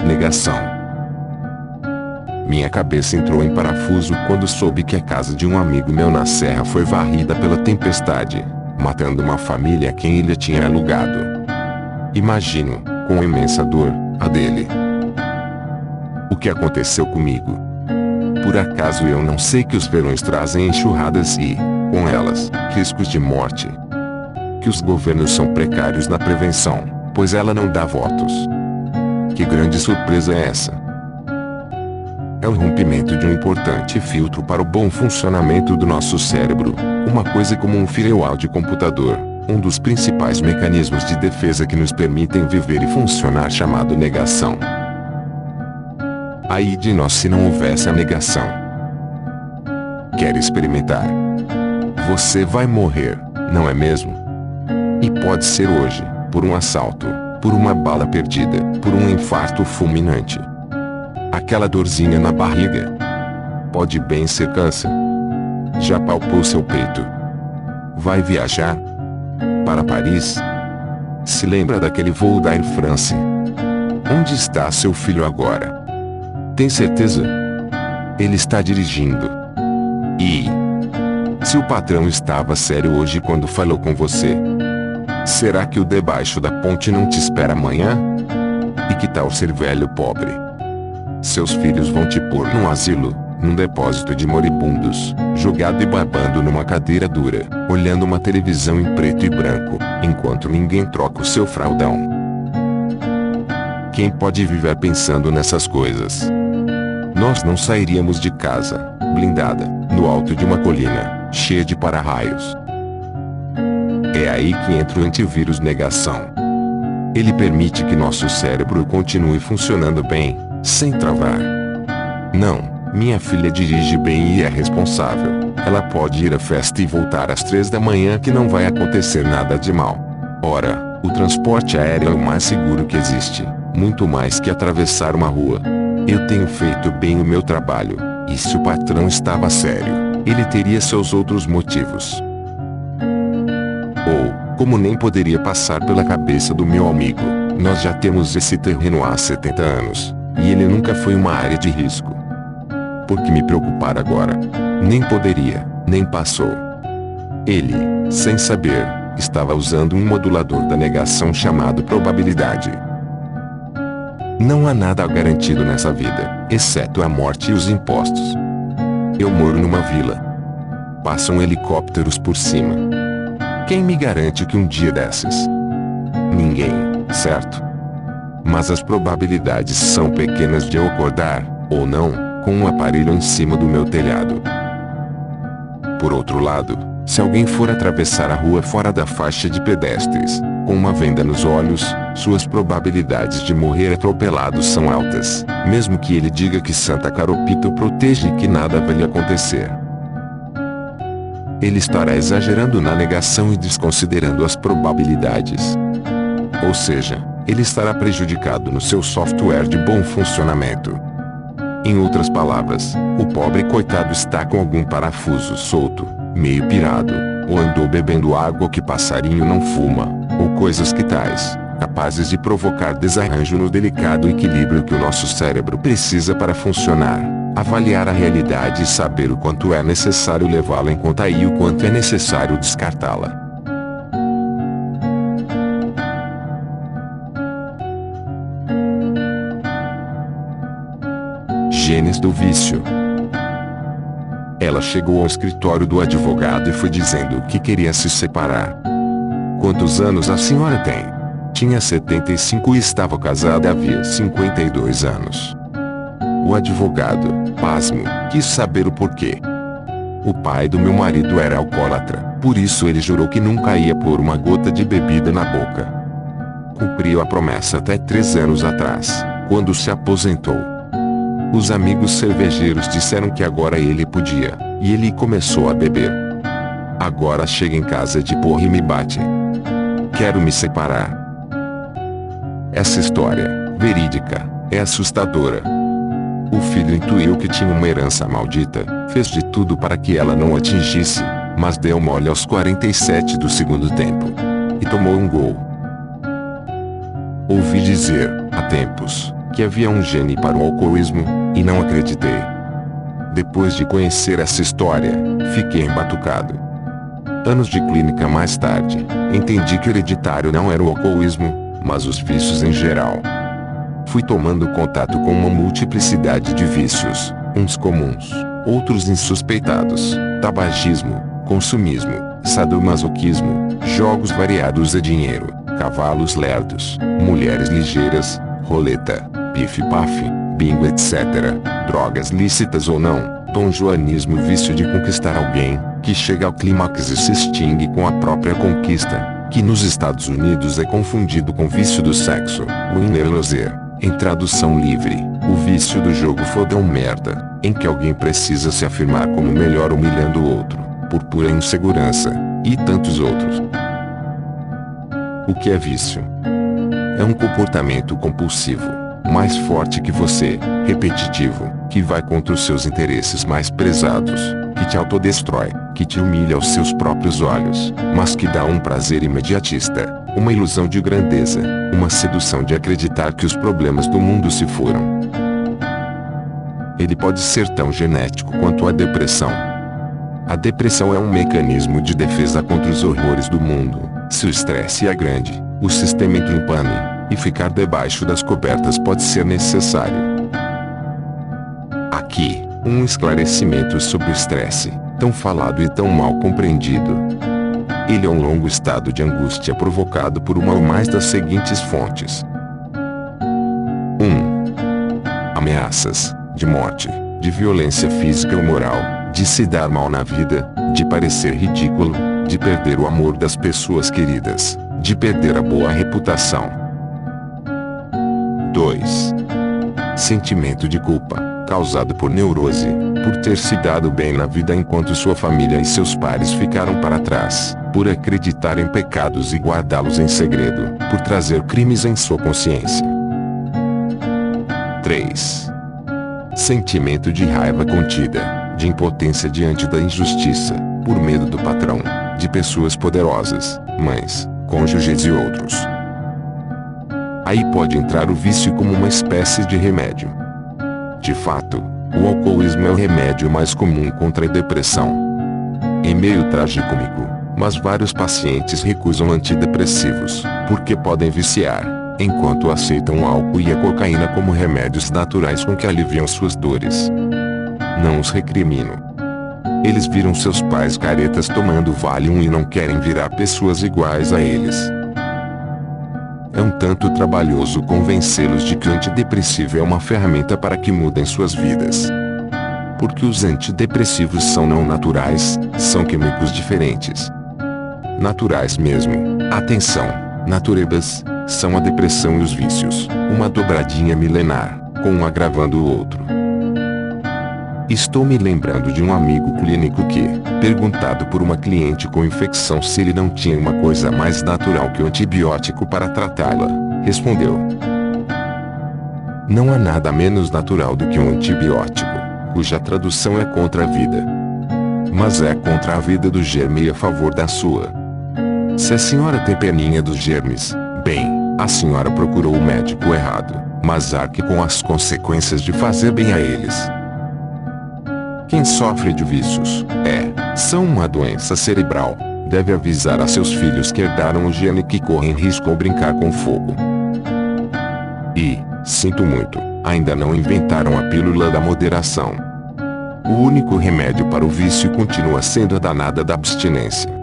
Negação. Minha cabeça entrou em parafuso quando soube que a casa de um amigo meu na serra foi varrida pela tempestade, matando uma família a quem ele tinha alugado. Imagino, com imensa dor, a dele. O que aconteceu comigo? Por acaso eu não sei que os verões trazem enxurradas e, com elas, riscos de morte? Que os governos são precários na prevenção, pois ela não dá votos? Que grande surpresa é essa? É o rompimento de um importante filtro para o bom funcionamento do nosso cérebro, uma coisa como um firewall de computador, um dos principais mecanismos de defesa que nos permitem viver e funcionar, chamado negação. Ai de nós se não houvesse a negação. Quer experimentar? Você vai morrer, não é mesmo? E pode ser hoje, por um assalto, por uma bala perdida, por um infarto fulminante. Aquela dorzinha na barriga. Pode bem ser câncer. Já palpou seu peito? Vai viajar? Para Paris? Se lembra daquele voo da Air France? Onde está seu filho agora? Tem certeza? Ele está dirigindo. E se o patrão estava sério hoje quando falou com você? Será que o debaixo da ponte não te espera amanhã? E que tal ser velho pobre? Seus filhos vão te pôr num asilo, num depósito de moribundos, jogado e babando numa cadeira dura, olhando uma televisão em preto e branco, enquanto ninguém troca o seu fraldão. Quem pode viver pensando nessas coisas? Nós não sairíamos de casa, blindada, no alto de uma colina, cheia de para-raios. É aí que entra o antivírus negação. Ele permite que nosso cérebro continue funcionando bem, sem travar. Não, minha filha dirige bem e é responsável. Ela pode ir à festa e voltar às 3 da manhã que não vai acontecer nada de mal. Ora, o transporte aéreo é o mais seguro que existe, muito mais que atravessar uma rua. Eu tenho feito bem o meu trabalho, e se o patrão estava sério, ele teria seus outros motivos. Ou, como nem poderia passar pela cabeça do meu amigo, nós já temos esse terreno há 70 anos, e ele nunca foi uma área de risco. Por que me preocupar agora? Nem poderia, nem passou. Ele, sem saber, estava usando um modulador da negação chamado probabilidade. Não há nada garantido nessa vida, exceto a morte e os impostos. Eu moro numa vila. Passam helicópteros por cima. Quem me garante que um dia desses? Ninguém, certo? Mas as probabilidades são pequenas de eu acordar, ou não, com um aparelho em cima do meu telhado. Por outro lado, se alguém for atravessar a rua fora da faixa de pedestres, com uma venda nos olhos, suas probabilidades de morrer atropelado são altas, mesmo que ele diga que Santa Caropita o protege e que nada vai lhe acontecer. Ele estará exagerando na negação e desconsiderando as probabilidades. Ou seja, ele estará prejudicado no seu software de bom funcionamento. Em outras palavras, o pobre coitado está com algum parafuso solto, meio pirado, ou andou bebendo água que passarinho não fuma, ou coisas que tais, capazes de provocar desarranjo no delicado equilíbrio que o nosso cérebro precisa para funcionar, avaliar a realidade e saber o quanto é necessário levá-la em conta e o quanto é necessário descartá-la. Genes do vício. Ela chegou ao escritório do advogado e foi dizendo que queria se separar. Quantos anos a senhora tem? Tinha 75 e estava casada havia 52 anos. O advogado, pasmo, quis saber o porquê. O pai do meu marido era alcoólatra, por isso ele jurou que nunca ia pôr uma gota de bebida na boca. Cumpriu a promessa até 3 anos atrás, quando se aposentou. Os amigos cervejeiros disseram que agora ele podia, e ele começou a beber. Agora chega em casa de porra e me bate. Quero me separar. Essa história, verídica, é assustadora. O filho intuiu que tinha uma herança maldita, fez de tudo para que ela não atingisse, mas deu mole aos 47 do segundo tempo. E tomou um gol. Ouvi dizer, há tempos, que havia um gene para o alcoolismo, e não acreditei. Depois de conhecer essa história, fiquei embatucado. Anos de clínica mais tarde, entendi que o hereditário não era o alcoolismo, mas os vícios em geral. Fui tomando contato com uma multiplicidade de vícios, uns comuns, outros insuspeitados: tabagismo, consumismo, sadomasoquismo, jogos variados de dinheiro, cavalos lerdos, mulheres ligeiras, roleta, pif-paf, bingo etc., drogas lícitas ou não, donjuanismo, vício de conquistar alguém, que chega ao clímax e se extingue com a própria conquista, que nos Estados Unidos é confundido com vício do sexo, winner-loser, em tradução livre, o vício do jogo fodão merda, em que alguém precisa se afirmar como melhor humilhando o outro, por pura insegurança, e tantos outros. O que é vício? É um comportamento compulsivo, mais forte que você, repetitivo, que vai contra os seus interesses mais prezados, que te autodestrói, que te humilha aos seus próprios olhos, mas que dá um prazer imediatista, uma ilusão de grandeza, uma sedução de acreditar que os problemas do mundo se foram. Ele pode ser tão genético quanto a depressão. A depressão é um mecanismo de defesa contra os horrores do mundo. Se o estresse é grande, o sistema entra em pane, e ficar debaixo das cobertas pode ser necessário. Aqui, um esclarecimento sobre o estresse, tão falado e tão mal compreendido. Ele é um longo estado de angústia provocado por uma ou mais das seguintes fontes. 1. Ameaças, de morte, de violência física ou moral, de se dar mal na vida, de parecer ridículo, de perder o amor das pessoas queridas, de perder a boa reputação. 2. Sentimento de culpa, causado por neurose, por ter se dado bem na vida enquanto sua família e seus pares ficaram para trás, por acreditar em pecados e guardá-los em segredo, por trazer crimes em sua consciência. 3. Sentimento de raiva contida, de impotência diante da injustiça, por medo do patrão, de pessoas poderosas, mães, cônjuges e outros. Aí pode entrar o vício como uma espécie de remédio. De fato, o alcoolismo é o remédio mais comum contra a depressão. É meio tragicômico, mas vários pacientes recusam antidepressivos, porque podem viciar, enquanto aceitam o álcool e a cocaína como remédios naturais com que aliviam suas dores. Não os recrimino. Eles viram seus pais caretas tomando Valium e não querem virar pessoas iguais a eles. É um tanto trabalhoso convencê-los de que o antidepressivo é uma ferramenta para que mudem suas vidas. Porque os antidepressivos são não naturais, são químicos diferentes. Naturais mesmo, atenção, naturebas, são a depressão e os vícios, uma dobradinha milenar, com um agravando o outro. Estou me lembrando de um amigo clínico que, perguntado por uma cliente com infecção se ele não tinha uma coisa mais natural que o antibiótico para tratá-la, respondeu: não há nada menos natural do que um antibiótico, cuja tradução é contra a vida. Mas é contra a vida do germe e a favor da sua. Se a senhora tem peninha dos germes, bem, a senhora procurou o médico errado, mas arque com as consequências de fazer bem a eles. Quem sofre de vícios, são uma doença cerebral, deve avisar a seus filhos que herdaram o gene que correm risco ao brincar com fogo. E, sinto muito, ainda não inventaram a pílula da moderação. O único remédio para o vício continua sendo a danada da abstinência.